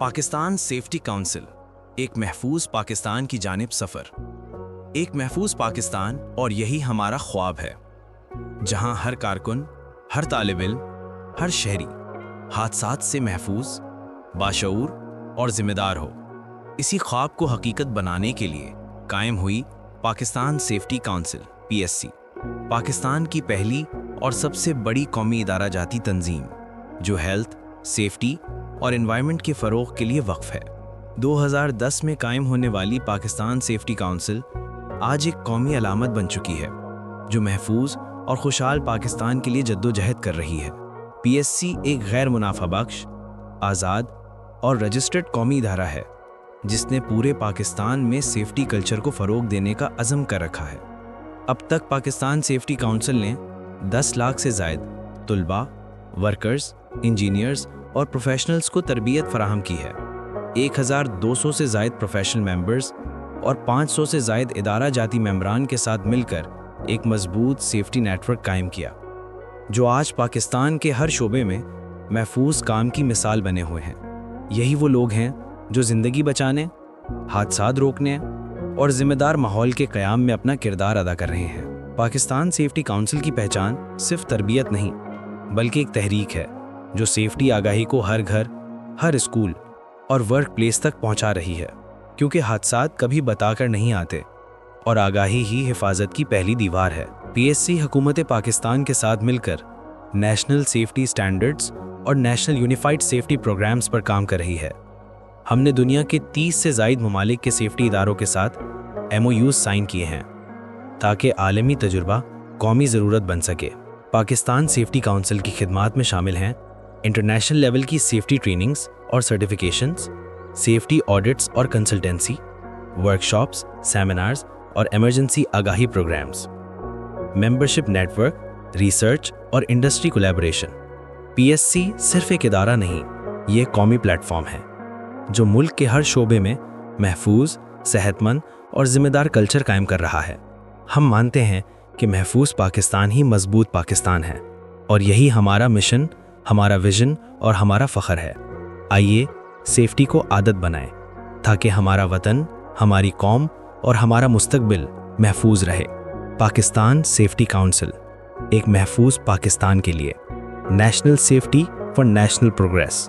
Pakistan safety council, एक महफूज पाकिस्तान की जानिब सफ़र। एक महफूज पाकिस्तान, और यही हमारा ख्वाब है, जहां हर कारकुन, हर तालिब इल्म, हर शहरी हादसात से महफूज, बाशऊर और ज़िम्मेदार हो। इसी ख्वाब को हकीकत बनाने के लिए कायम हुई Pakistan safety council (PSC), Pakistan की पहली और सबसे बड़ी कौमी इदारा जाती तंजीम, जो हेल्थ, सेफ्टी और एनवायरनमेंट के फ़रोग़ के लिए वक्फ है। 2010 में कायम होने वाली पाकिस्तान सेफ्टी काउंसिल आज एक कौमी अलामत बन चुकी है, जो महफूज और खुशहाल पाकिस्तान के लिए जद्दोजहद कर रही है। PSC एक गैर मुनाफा बख्श, आज़ाद और रजिस्टर्ड कौमी इदारा है, जिसने पूरे पाकिस्तान में सेफ्टी कल्चर को फ़रोग़ देने का अज़म कर रखा है। अब तक पाकिस्तान सेफ्टी काउंसिल ने 10 लाख से ज़ायद तुलबा, वर्कर्स, इंजीनियर्स और प्रोफेशनल्स को तरबियत फराहम की है। 1200 से ज़ायद प्रोफेशनल मेंबर्स और 500 से ज़ायद इदारा जाती मेंबरान के साथ मिलकर एक मजबूत सेफ्टी नेटवर्क कायम किया, जो आज पाकिस्तान के हर शोबे में महफूज काम की मिसाल बने हुए हैं। यही वो लोग हैं जो ज़िंदगी बचाने, हादसात रोकने और ज़िम्मेदार माहौल के क़याम में अपना किरदार अदा कर रहे हैं। पाकिस्तान सेफ्टी काउंसिल की पहचान सिर्फ तरबियत नहीं, बल्कि एक तहरीक है, जो सेफ्टी आगाही को हर घर, हर स्कूल और वर्क प्लेस तक पहुंचा रही है। क्योंकि हादसात कभी बताकर नहीं आते और आगाही ही हिफाजत की पहली दीवार है। PSC हुकूमत पाकिस्तान के साथ मिलकर नेशनल सेफ्टी स्टैंडर्ड्स और नेशनल यूनिफाइड सेफ्टी प्रोग्राम्स पर काम कर रही है। हमने दुनिया के 30 से ज़ायद ममालिक के सेफ्टी इदारों के साथ MOUs साइन किए हैं, ताकि आलमी तजुर्बा कौमी ज़रूरत बन सके। पाकिस्तान सेफ्टी काउंसिल की खिदमात में शामिल हैं इंटरनेशनल लेवल की सेफ्टी ट्रेनिंग्स और सर्टिफिकेशंस, सेफ्टी ऑडिट्स और कंसल्टेंसी, वर्कशॉप्स, सेमिनार्स और इमरजेंसी आगाही प्रोग्राम्स, मेंबरशिप नेटवर्क, रिसर्च और इंडस्ट्री कोलैबोरेशन। PSC सिर्फ एक इदारा नहीं, ये कौमी प्लेटफॉर्म है, जो मुल्क के हर शोबे में महफूज, सेहतमंद और ज़िम्मेदार कल्चर कायम कर रहा है। हम मानते हैं कि महफूज पाकिस्तान ही मजबूत पाकिस्तान है, और यही हमारा मिशन, हमारा विजन और हमारा फ़ख्र है। आइए सेफ्टी को आदत बनाएं, ताकि हमारा वतन, हमारी कौम और हमारा मुस्तकबिल महफूज रहे। पाकिस्तान सेफ्टी काउंसिल, एक महफूज पाकिस्तान के लिए। National safety for national progress.